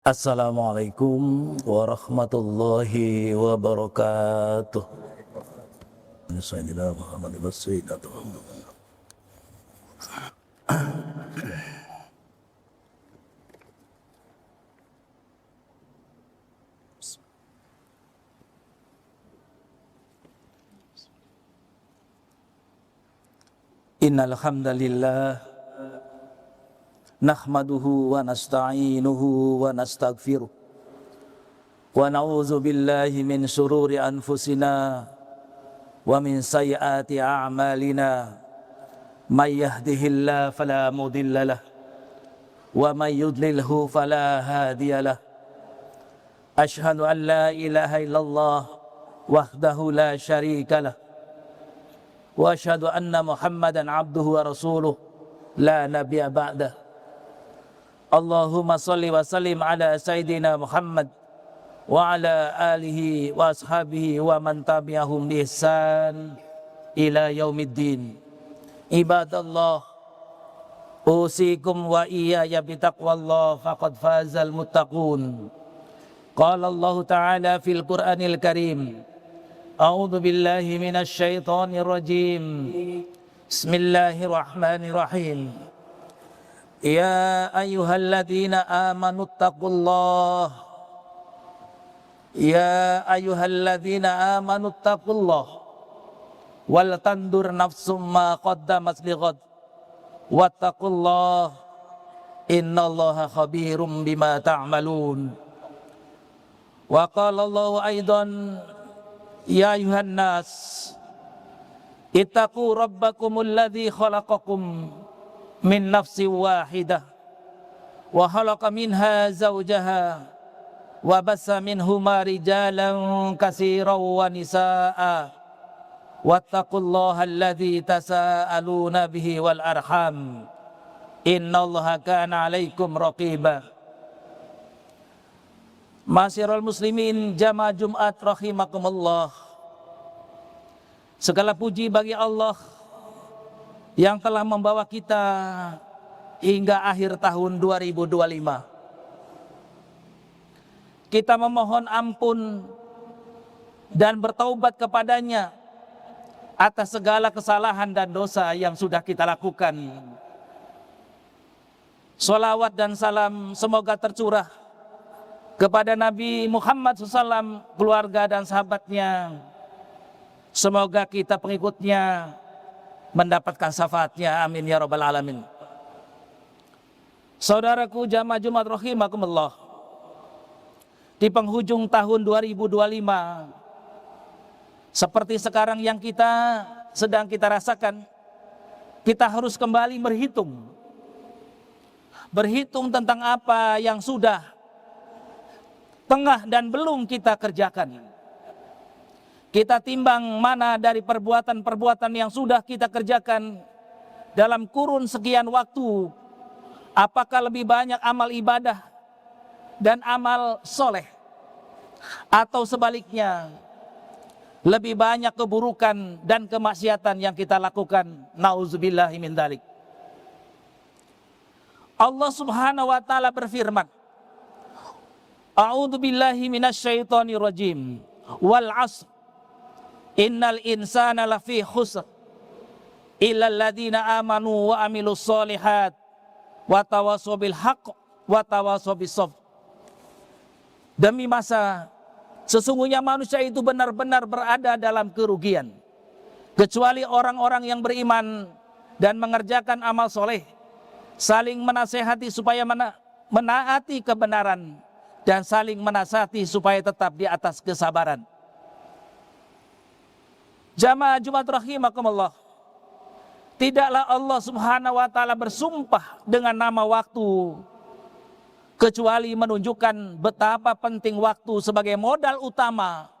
Assalamualaikum warahmatullahi wabarakatuh. Sayyidina Muhammad wassalaatu. Innal hamdalillah nahmaduhu wa nasta'inuhu wa nastaghfiruh wa na'udzu billahi min shururi anfusina wa min sayyiati a'malina may yahdihillahu fala mudilla lahu wa may yudlilhu fala hadiyalah. Asyhadu an la ilaha illallah wahdahu la syarika lah wa asyhadu anna Muhammadan abduhu wa rasuluh la nabiyya ba'dah. Allahumma salli wa sallim ala Sayyidina Muhammad wa ala alihi wa ashabihi wa man tabi'ahum bi ihsan ila yaumiddin. Ibadallah, usikum wa iyaya bitaqwallah faqad fazal muttaqun. Qala Allah Ta'ala fil Qur'anil Karim, a'udzu billahi minasy syaithanir rajim. Bismillahirrahmanirrahim. Ya ayyuhalladzina amanu taqullah. Ya ayyuhalladzina amanu taqullah wal tandur nafsum ma qaddamat lighad wattaqullah innallaha khabirum bima ta'malun. Wa qala Allahu aidan ya ayyuhan nas ittaqu rabbakumul ladzi khalaqakum min nafsin wahidah wa khalaqa minha zawjaha wa bassa minhuma rijalan katsiran wa nisaa wattaqullaha alladzi tasaaluna bihi wal arham innallaha kana 'alaikum raqiba. Masyiral muslimin jamaah Jumat rahimakumullah, segala puji bagi Allah yang telah membawa kita hingga akhir tahun 2025. Kita memohon ampun dan bertaubat kepadanya atas segala kesalahan dan dosa yang sudah kita lakukan. Sholawat dan salam semoga tercurah kepada Nabi Muhammad SAW, keluarga dan sahabatnya. Semoga kita pengikutnya mendapatkan syafaatnya, amin ya rabbal alamin. Saudaraku jamaah Jumat rahimakumullah, di penghujung tahun 2025 seperti sekarang yang sedang kita rasakan, kita harus kembali berhitung tentang apa yang sudah, tengah dan belum kita kerjakan. Kita timbang mana dari perbuatan-perbuatan yang sudah kita kerjakan dalam kurun sekian waktu, apakah lebih banyak amal ibadah dan amal soleh, atau sebaliknya lebih banyak keburukan dan kemaksiatan yang kita lakukan. Nauzubillahi min dzalik. Allah Subhanahu wa taala berfirman, a'udzu billahi minasyaitonir rajim, wal 'asr innal insana lafi khusr illal ladzina amanu wa amilus solihat wa tawassaw bil haqq wa tawassaw bis sabr. Demi masa, sesungguhnya manusia itu benar-benar berada dalam kerugian, kecuali orang-orang yang beriman dan mengerjakan amal soleh, saling menasehati supaya menaati kebenaran, dan saling menasihati supaya tetap di atas kesabaran. Jamaah Jumat rahimakumullah, tidaklah Allah Subhanahu wa taala bersumpah dengan nama waktu kecuali menunjukkan betapa penting waktu sebagai modal utama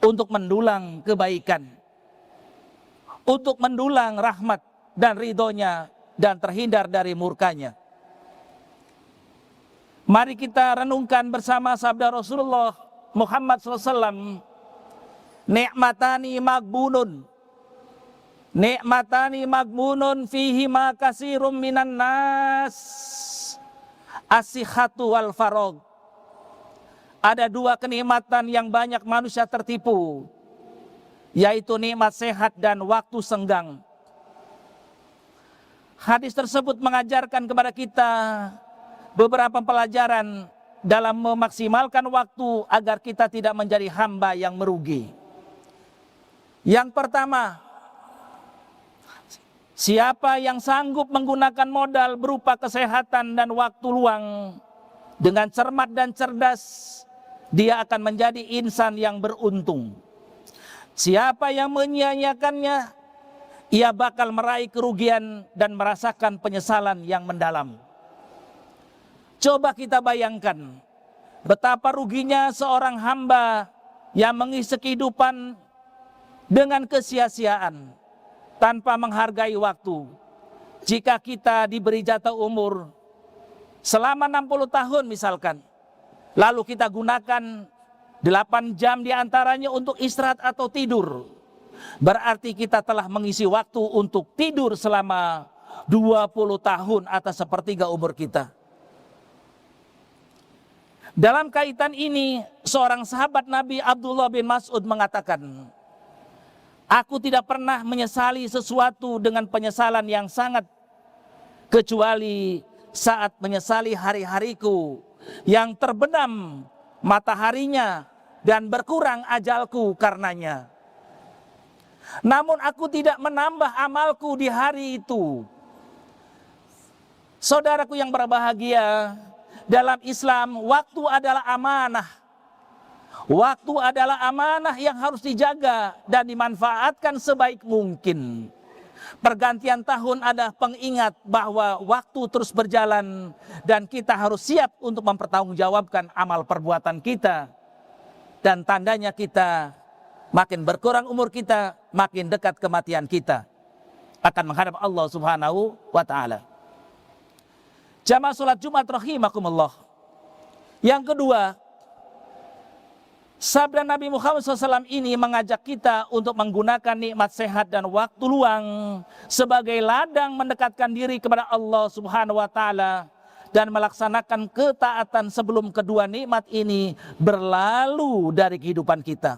untuk mendulang kebaikan, untuk mendulang rahmat dan ridhonya, dan terhindar dari murkanya. Mari kita renungkan bersama sabda Rasulullah Muhammad SAW, ni'matani magbunun fihi ma kasirum minan nas as-sihhatu wal faragh. Ada dua kenikmatan yang banyak manusia tertipu, yaitu nikmat sehat dan waktu senggang. Hadis tersebut mengajarkan kepada kita beberapa pelajaran dalam memaksimalkan waktu agar kita tidak menjadi hamba yang merugi. Yang pertama, siapa yang sanggup menggunakan modal berupa kesehatan dan waktu luang dengan cermat dan cerdas, dia akan menjadi insan yang beruntung. Siapa yang menyia-nyiakannya, ia bakal meraih kerugian dan merasakan penyesalan yang mendalam. Coba kita bayangkan betapa ruginya seorang hamba yang mengisi kehidupan dengan kesia-siaan tanpa menghargai waktu. Jika kita diberi jatah umur selama 60 tahun misalkan, lalu kita gunakan 8 jam diantaranya untuk istirahat atau tidur, berarti kita telah mengisi waktu untuk tidur selama 20 tahun atau sepertiga umur kita. Dalam kaitan ini, seorang sahabat Nabi Abdullah bin Mas'ud mengatakan, aku tidak pernah menyesali sesuatu dengan penyesalan yang sangat, kecuali saat menyesali hari-hariku yang terbenam mataharinya dan berkurang ajalku karenanya. Namun aku tidak menambah amalku di hari itu. Saudaraku yang berbahagia, dalam Islam waktu adalah amanah. Waktu adalah amanah yang harus dijaga dan dimanfaatkan sebaik mungkin. Pergantian tahun adalah pengingat bahwa waktu terus berjalan dan kita harus siap untuk mempertanggungjawabkan amal perbuatan kita. Dan tandanya kita makin berkurang umur kita, makin dekat kematian kita akan menghadap Allah Subhanahu wa ta'ala. Jamaah salat Jumat rahimakumullah. Yang kedua, sabda Nabi Muhammad SAW ini mengajak kita untuk menggunakan nikmat sehat dan waktu luang sebagai ladang mendekatkan diri kepada Allah Subhanahu wa ta'ala dan melaksanakan ketaatan sebelum kedua nikmat ini berlalu dari kehidupan kita.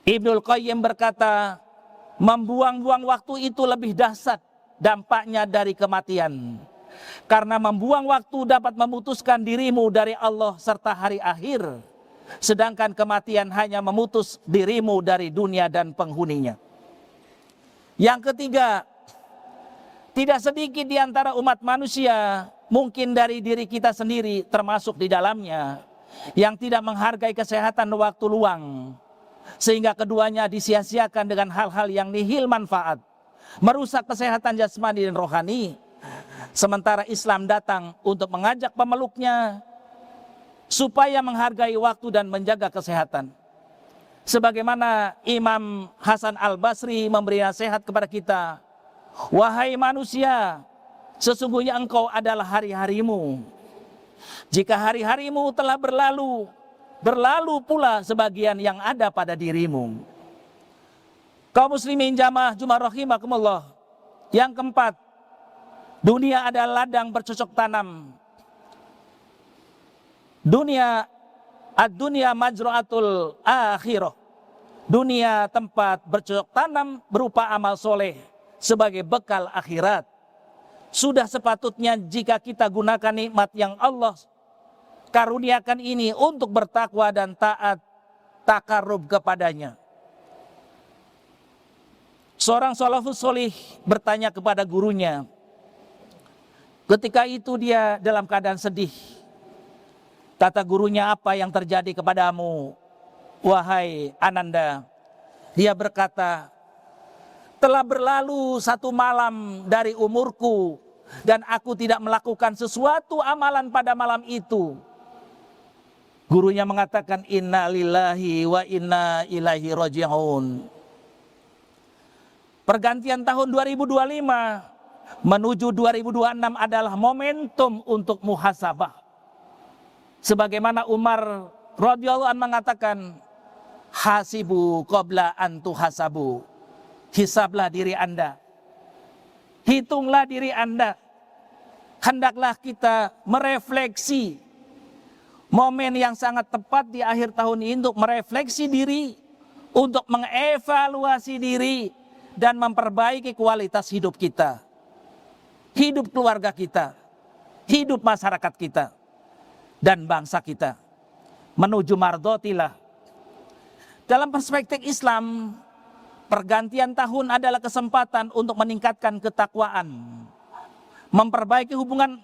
Ibnul Qayyim berkata, membuang-buang waktu itu lebih dahsyat dampaknya dari kematian. Karena membuang waktu dapat memutuskan dirimu dari Allah serta hari akhir. Sedangkan kematian hanya memutus dirimu dari dunia dan penghuninya. Yang ketiga, tidak sedikit di antara umat manusia, mungkin dari diri kita sendiri termasuk di dalamnya, yang tidak menghargai kesehatan waktu luang. Sehingga keduanya disia-siakan dengan hal-hal yang nihil manfaat, merusak kesehatan jasmani dan rohani. Sementara Islam datang untuk mengajak pemeluknya supaya menghargai waktu dan menjaga kesehatan. Sebagaimana Imam Hasan Al-Basri memberi nasihat kepada kita, wahai manusia, sesungguhnya engkau adalah hari-harimu. Jika hari-harimu telah berlalu, berlalu pula sebagian yang ada pada dirimu. Kaum muslimin jamaah Jumat rahimakumullah. Yang keempat, dunia adalah ladang bercocok tanam. Dunia majru'atul akhirah. Dunia tempat bercocok tanam berupa amal soleh sebagai bekal akhirat. Sudah sepatutnya jika kita gunakan nikmat yang Allah karuniakan ini untuk bertakwa dan taat takarrub kepadanya. Seorang salafus solih bertanya kepada gurunya. Ketika itu dia dalam keadaan sedih. Kata gurunya, apa yang terjadi kepadamu, wahai Ananda? Dia berkata, telah berlalu 1 malam dari umurku dan aku tidak melakukan sesuatu amalan pada malam itu. Gurunya mengatakan, inna lillahi wa inna ilaihi raji'un. Pergantian tahun 2025 menuju 2026 adalah momentum untuk muhasabah. Sebagaimana Umar radhiyallahu anhu mengatakan, hasibu qabla an tuhasabu. Hisablah diri Anda. Hitunglah diri Anda hendaklah kita merefleksi momen yang sangat tepat di akhir tahun ini untuk merefleksi diri, untuk mengevaluasi diri dan memperbaiki kualitas hidup kita, hidup keluarga kita, hidup masyarakat kita dan bangsa kita menuju mardhatillah. Dalam perspektif Islam, pergantian tahun adalah kesempatan untuk meningkatkan ketakwaan, memperbaiki hubungan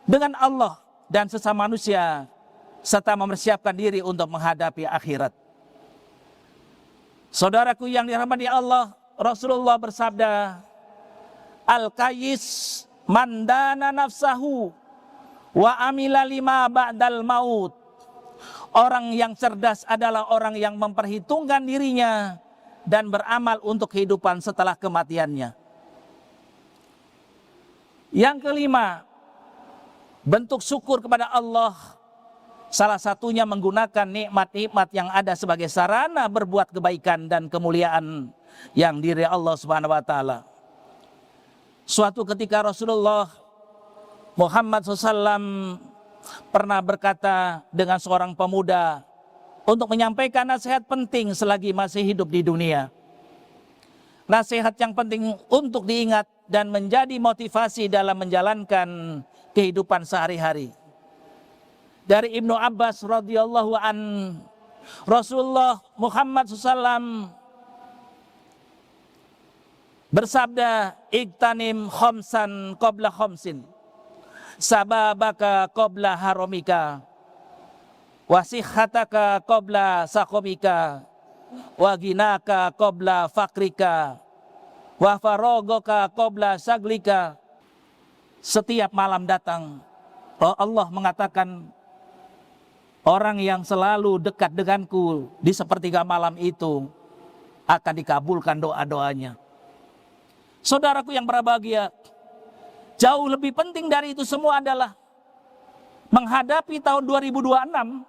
dengan Allah dan sesama manusia, serta mempersiapkan diri untuk menghadapi akhirat. Saudaraku yang dirahmati Allah, Rasulullah bersabda, Al-Qayyis mandana nafsahu wa amila lima ba'dal maut. Orang yang cerdas adalah orang yang memperhitungkan dirinya dan beramal untuk kehidupan setelah kematiannya. Yang kelima, bentuk syukur kepada Allah, salah satunya menggunakan nikmat-nikmat yang ada sebagai sarana berbuat kebaikan dan kemuliaan yang diri Allah Subhanahu wa taala. Suatu ketika Rasulullah Muhammad SAW pernah berkata dengan seorang pemuda untuk menyampaikan nasihat penting selagi masih hidup di dunia. Nasihat yang penting untuk diingat dan menjadi motivasi dalam menjalankan kehidupan sehari-hari. Dari Ibnu Abbas radhiyallahu an, Rasulullah Muhammad SAW bersabda, "Iktanim khamsan qabla khamsin, sababaka qabla haramika, wasihhataka qabla sakomika, wa ginaka qabla fakrika, wa faragaka qabla saglika." Setiap malam datang, Allah mengatakan, orang yang selalu dekat denganku di sepertiga malam itu akan dikabulkan doa-doanya. Saudaraku yang berbahagia, jauh lebih penting dari itu semua adalah menghadapi tahun 2026,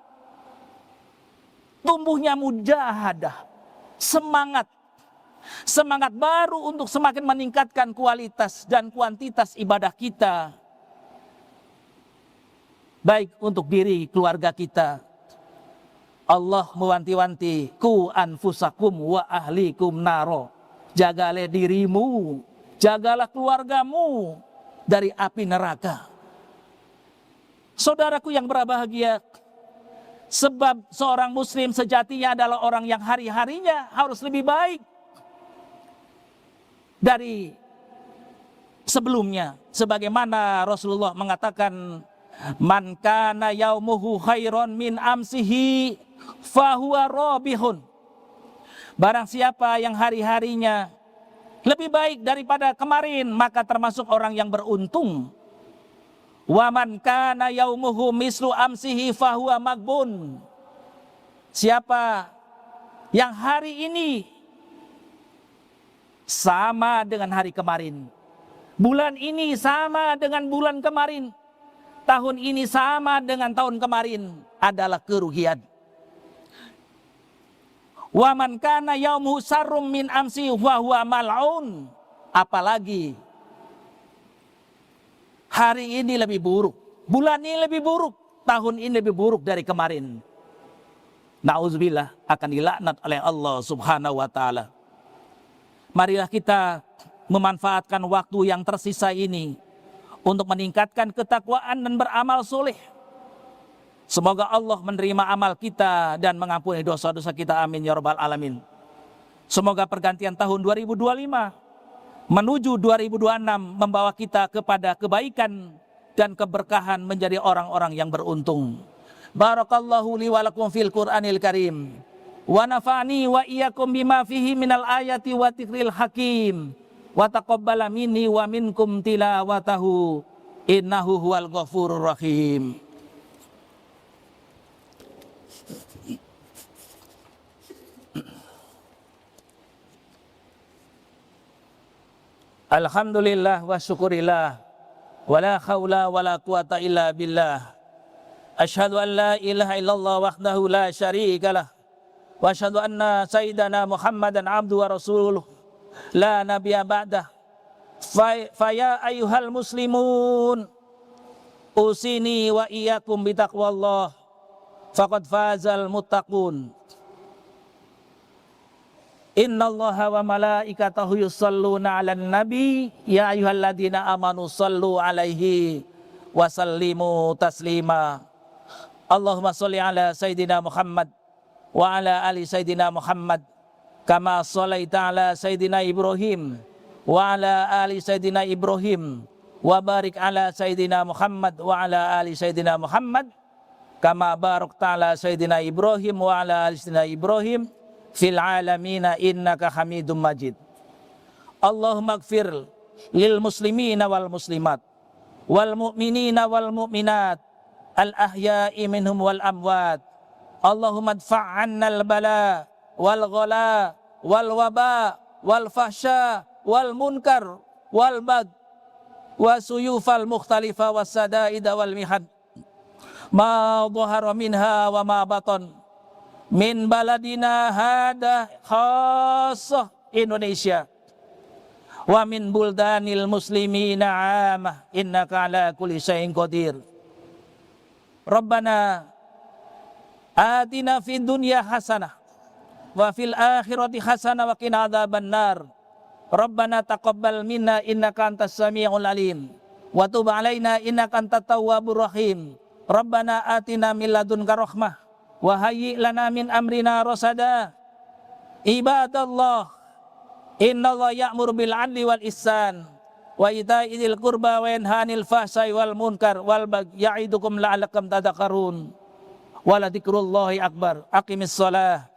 tumbuhnya mujahadah, semangat baru untuk semakin meningkatkan kualitas dan kuantitas ibadah kita, baik untuk diri keluarga kita. Allah mewanti-wanti, ku anfusakum wa ahlikum naro. Jagalah dirimu, jagalah keluargamu dari api neraka. Saudaraku yang berbahagia, sebab seorang muslim sejatinya adalah orang yang hari-harinya harus lebih baik dari sebelumnya. Sebagaimana Rasulullah mengatakan, man kana yaumuhu khairon min amsihi fahuwa rabihun. Barang siapa yang hari-harinya lebih baik daripada kemarin, maka termasuk orang yang beruntung. Wa man kana yaumuhu mislu amsihi fahuwa magbun. Siapa yang hari ini sama dengan hari kemarin, bulan ini sama dengan bulan kemarin, tahun ini sama dengan tahun kemarin, adalah kerugian. Wa man kana yaumuhu sarrum min amsi wa huwa mal'un. Apalagi hari ini lebih buruk, bulan ini lebih buruk, tahun ini lebih buruk dari kemarin, na'udzubillah, akan dilaknat oleh Allah Subhanahu wa taala. Marilah kita memanfaatkan waktu yang tersisa ini untuk meningkatkan ketakwaan dan beramal soleh. Semoga Allah menerima amal kita dan mengampuni dosa-dosa kita, amin ya rabbal alamin. Semoga pergantian tahun 2025 menuju 2026 membawa kita kepada kebaikan dan keberkahan, menjadi orang-orang yang beruntung. Barakallahu li wa lakum fil Qur'anil Karim, wa nafa'ani wa iyyakum bima fihi minal ayati wa dzikril hakim, wa taqabbala minni wa minkum tilawatahu, innahu huwal ghafurur rahim. Alhamdulillah wa syukurillah, wa la khawla wa la quwata illa billah. Asyhadu an la ilaha illallah wahdahu la syarika lah, wa asyhadu anna sayyidana Muhammadan abdu wa rasuluh la nabiyya ba'dah. Fa ya ayyuhal muslimun usini wa iyyakum bitaqwallah faqad fazal muttaqun. Innallaha wa malaikatahu yusholluna 'alan nabi ya ayyuhalladzina amanu shallu 'alaihi wa sallimu taslima. Allahumma sholli ala sayyidina Muhammad wa ala ali sayyidina Muhammad kama shallaita ala sayyidina Ibrahim wa ala ali sayyidina Ibrahim wa barik ala sayyidina Muhammad wa ala ali sayyidina Muhammad kama barakta ala sayyidina Ibrahim wa ala ali sayyidina Ibrahim fil alamina innaka Hamidum Majid. Allahumma ighfir lil muslimina wal muslimat wal mu'minina wal mu'minat al ahya'i minhum wal amwat. Allahumma adfa' 'annal bala wal ghala wal waba wal fahsya wal munkar wal bag wa suyufal mukhtalifa was sadaida wal mihad ma dhahara minha wa ma batan min baladina hada khassah Indonesia wa min buldanil muslimina 'amah innaka ala kulli syai'in qadir. Rabbana atina fid dunya hasanah wa fil akhirati hasanah wa qina adzabannar. Rabbana taqabbal minna innaka antas samiul alim wa tub alaina innaka antat tawwabur rahim. Rabbana atina min ladunka rahmah wa hayyi' lana min amrina rasada. Ibadallah, innallaha ya'muru bil 'adli wal ihsan wa ita'i dzil qurba wa yanha 'anil fahsya'i wal munkar wal bagyi ya'idukum la'allakum tadhakkarun. Wa la dzikrullahi akbar. Aqimis shalah.